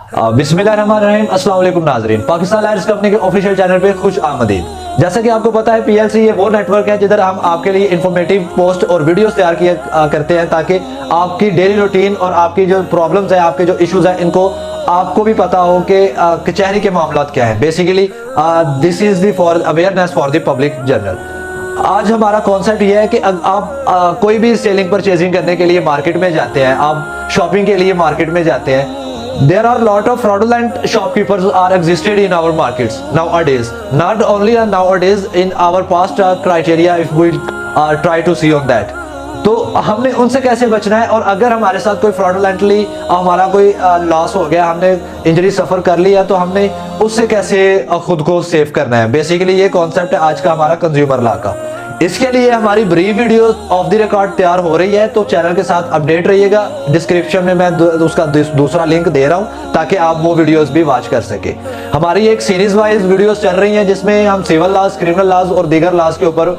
बिस्मिल्लाहिर्रहमानिर्रहीम, अस्सलाम वालेकुम नाजरीन। पाकिस्तान लायर्स कंपनी के ऑफिशियल चैनल पे खुश आमदीद। जैसा कि आपको पता है, पीएलसी ये वो नेटवर्क है जिधर हम आपके लिए इंफॉर्मेटिव पोस्ट और वीडियोस तैयार किया करते हैं ताकि आपकी डेली रूटीन और आपकी जो प्रॉब्लम्स है, आपके जो इश्यूज है, इनको आपको भी पता हो कि कचहरी के मामलात क्या है। Basically this is the for awareness for the public general. आज हमारा कॉन्सेप्ट ये है कि आप कोई भी सेलिंग परचेजिंग करने के लिए मार्केट में जाते हैं, आप शॉपिंग के लिए मार्केट में जाते हैं, there are lot of fraudulent shopkeepers are existed in our markets nowadays, not only nowadays, in our past criteria if we try to see on that। तो हमने उनसे कैसे बचना है, और अगर हमारे साथ कोई फ्रॉडुलेंटली हमारा कोई लॉस हो गया, हमने इंजरी सफर कर लिया, तो हमने उससे कैसे खुद को सेव करना है। बेसिकली ये कॉन्सेप्ट है आज का हमारा कंज्यूमर लॉ का। इसके लिए हमारी brief video of the record तैयार हो रही है, तो चैनल के साथ अपडेट रहिएगा। डिस्क्रिप्शन में मैं उसका दूसरा लिंक दे रहा हूं ताकि आप वो वीडियोस भी वॉच कर सके। हमारी एक सीरीज वाइज वीडियोस चल रही हैं जिसमें हम सिविल लॉज, क्रिमिनल लॉज और दीगर लॉज के ऊपर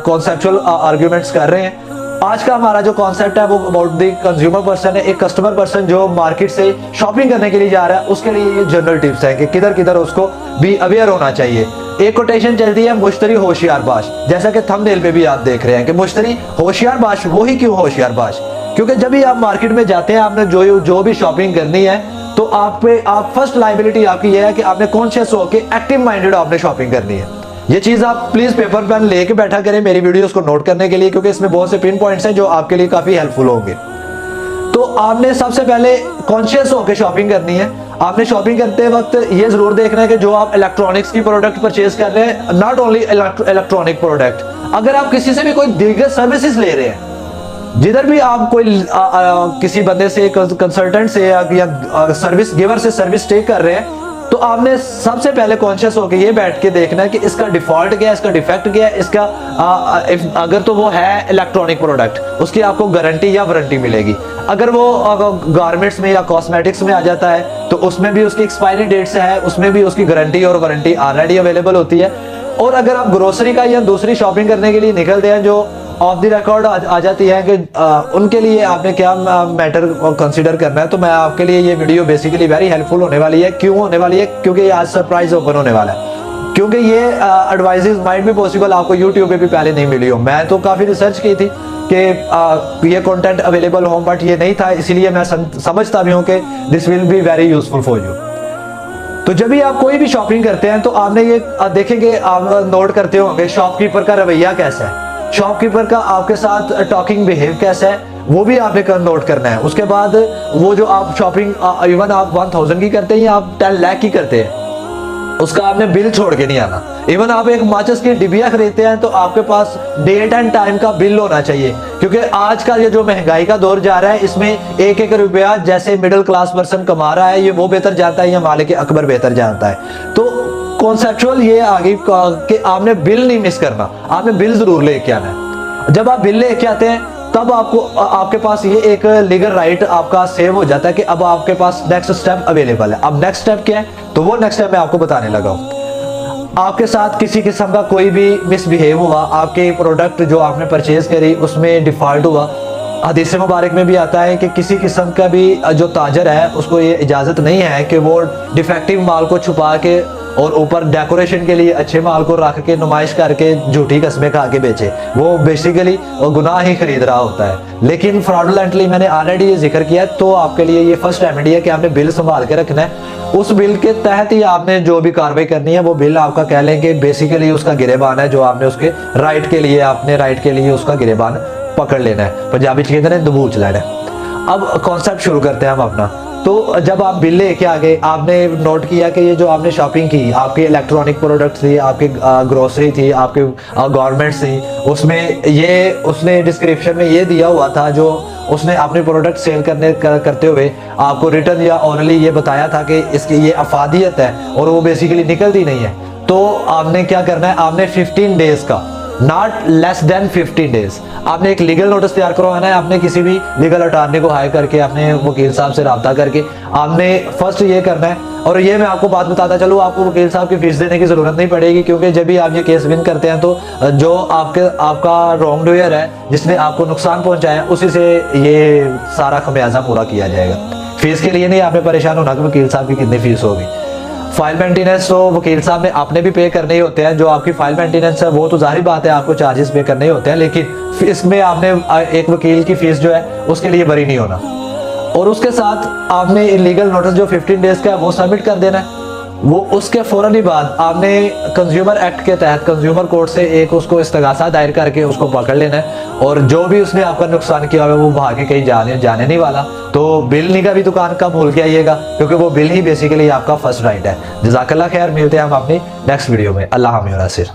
कॉन्सेप्चुअल आर्ग्यूमेंट्स कर रहे हैं। आज का हमारा जो कॉन्सेप्ट है वो अबाउट द कंज्यूमर पर्सन है, एक कस्टमर पर्सन जो मार्केट से शॉपिंग करने के लिए जा रहा है, उसके लिए ये जनरल टिप्स है कि किधर किधर उसको भी अवेयर होना चाहिए। एक कोटेशन चलती है, मुश्तरी होशियार बाश, जैसा कि थंबनेल पे भी आप देख रहे हैं कि मुश्तरी होशियार बाश। वो ही क्यों होशियार बाश? क्योंकि जब भी आप मार्केट में जाते हैं, आपने जो भी शॉपिंग करनी है, तो आप फर्स्ट लायबिलिटी आपकी ये है कि आपने कॉन्शियस होकर एक्टिव माइंडेड आपने शॉपिंग करनी है। ये चीज आप प्लीज पेपर पेन लेके बैठा करें मेरी वीडियोस को नोट करने के लिए, क्योंकि इसमें बहुत से पिन पॉइंट्स हैं जो आपके लिए काफी हेल्पफुल होंगे। तो आपने सबसे पहले कॉन्शियस होकर शॉपिंग करनी है। आपने शॉपिंग करते वक्त ये जरूर देखना है कि जो आप इलेक्ट्रॉनिक्स की प्रोडक्ट परचेज कर रहे हैं, नॉट ओनली इलेक्ट्रॉनिक प्रोडक्ट, अगर आप किसी से भी कोई दीगर सर्विसेज ले रहे हैं, जिधर भी आप कोई किसी बंदे से, कंसल्टेंट से या सर्विस गिवर से सर्विस टेक कर रहे हैं, तो आपने सबसे पहले कॉन्शियस होकर ये बैठ के देखना है कि इसका डिफॉल्ट क्या है, इसका डिफेक्ट क्या है, इसका अगर तो वो है इलेक्ट्रॉनिक प्रोडक्ट, उसकी आपको गारंटी या वारंटी मिलेगी। अगर वो गारमेंट्स में या कॉस्मेटिक्स में आ जाता है तो उसमें भी उसकी एक्सपायरी डेट्स है, उसमें भी उसकी गारंटी और वारंटी ऑलरेडी अवेलेबल होती है। और अगर आप ग्रोसरी का या दूसरी शॉपिंग करने के लिए निकलते हैं जो ऑफ द रिकॉर्ड आ जाती है कि उनके लिए आपने क्या मैटर कंसीडर करना है, तो मैं आपके लिए ये वीडियो बेसिकली वेरी हेल्पफुल होने वाली है। क्यों होने वाली है? क्योंकि ये आज सरप्राइज ओपन होने वाला है, क्योंकि ये एडवाइजेस माइट भी पॉसिबल आपको यूट्यूब पे भी पहले नहीं मिली हो। मैं तो काफी रिसर्च की थी कि ये कंटेंट अवेलेबल हो, बट ये नहीं था, इसीलिए मैं समझता भी हूँ कि this will be very useful for you. तो जब भी आप कोई भी शॉपिंग करते हैं तो आपने ये देखेंगे, आप नोट करते होंगे शॉपकीपर का रवैया कैसा है, शॉपकीपर का आपके साथ टॉकिंग बिहेव कैसा है, वो भी आपने नोट करना है। उसके बाद वो जो आप शॉपिंग इवन आप 1000 की करते हैं या आप 10 लाख की करते हैं, उसका आपने बिल छोड़ के नहीं आना। इवन आप एक माचिस की डिबिया खरीदते हैं तो आपके पास डेट एंड टाइम का बिल होना चाहिए, क्योंकि आज का ये जो महंगाई का दौर जा रहा है, इसमें एक एक रुपया जैसे मिडिल क्लास पर्सन कमा रहा है, ये वो बेहतर जानता है या मालिक अकबर बेहतर जानता है। तो कॉन्सेप्चुअल ये आगे कि आपने बिल नहीं मिस करना, आपने बिल जरूर लेके आना है। जब आप बिल लेके आते हैं तब आपके पास ये एक लीगल राइट आपका सेव हो जाता है कि अब आपके पास नेक्स्ट स्टेप अवेलेबल है। अब नेक्स्ट स्टेप क्या है, तो वो नेक्स्ट स्टेप मैं आपको बताने लगा हूँ। आपके साथ किसी किस्म का कोई भी मिसबिहेव हुआ, आपके प्रोडक्ट जो आपने परचेज करी उसमें डिफॉल्ट हुआ, हदीस मुबारक में भी आता है कि किसी किस्म का भी जो ताजर है उसको ये इजाज़त नहीं है कि वो डिफेक्टिव माल को छुपा के और ऊपर डेकोरेशन के लिए अच्छे माल को रख के नुमाइश करके झूठी कस्में खा के बेचे। वो बेसिकली गुनाह ही खरीद रहा होता है। लेकिन फ्रॉडुलेंटली मैंने ऑलरेडी ये जिक्र किया, तो आपके लिए ये फर्स्ट रेमेडी है कि आपने बिल संभाल के रखना है। उस बिल के तहत ही आपने जो भी कार्रवाई करनी है, वो बिल आपका कह लें कि बेसिकली उसका गिरेबान है, जो आपने उसके राइट के लिए, आपने राइट के लिए उसका गिरेबान पकड़ लेना है। पंजाबी कहते हैं दबूच लेना है। अब कॉन्सेप्ट शुरू करते हैं हम अपना। तो जब आप बिल लेके आ गए, आपने नोट किया कि ये जो आपने शॉपिंग की, आपके इलेक्ट्रॉनिक प्रोडक्ट्स थी, आपकी ग्रोसरी थी, आपके गारमेंट्स थी, उसमें ये उसने डिस्क्रिप्शन में ये दिया हुआ था, जो उसने अपने प्रोडक्ट सेल करते हुए आपको रिटर्न या ओरली ये बताया था कि इसकी ये अफादियत है और वो बेसिकली निकलती नहीं है। तो आपने क्या करना है, आपने 15 डेज का, नॉट लेस देन 15 डेज, आपने एक लीगल नोटिस तैयार करवाना है। आपने किसी भी लीगल अटॉर्नी को हायर करके, अपने वकील साहब से रब्ता करके आपने फर्स्ट ये करना है। और ये मैं आपको बात बताता चलूँ, आपको वकील साहब की फीस देने की जरूरत नहीं पड़ेगी, क्योंकि जब भी आप ये केस विन करते हैं तो जो आपका रॉन्ग डूयर है, जिसने आपको नुकसान पहुंचाया, उसी से ये सारा खमियाजा पूरा किया जाएगा। फीस के लिए नहीं आपने परेशान होना कि वकील साहब की कितनी फीस होगी। फाइल मेंटेनेंस तो वकील साहब ने आपने भी पे करने ही होते हैं। जो आपकी फाइल मेंटेनेंस है वो तो जाहिर बात है आपको चार्जेस पे करने ही होते हैं, लेकिन इसमें आपने एक वकील की फीस जो है उसके लिए बरी नहीं होना। और उसके साथ आपने इलीगल नोटिस जो 15 डेज का है वो सबमिट कर देना है। वो उसके फौरन ही बाद आपने कंज्यूमर एक्ट के तहत कंज्यूमर कोर्ट से एक उसको इस्तगासा दायर करके उसको पकड़ लेना है, और जो भी उसने आपका नुकसान किया हुआ है वो भागे कहीं जाने नहीं वाला। तो बिल नहीं का भी दुकान का भूल के आइएगा, क्योंकि वो बिल ही बेसिकली आपका फर्स्ट राइट है। जज़ाकल्लाह खैर, मिलते हैं हम अपनी नेक्स्ट वीडियो में। अल्लाह हामिद।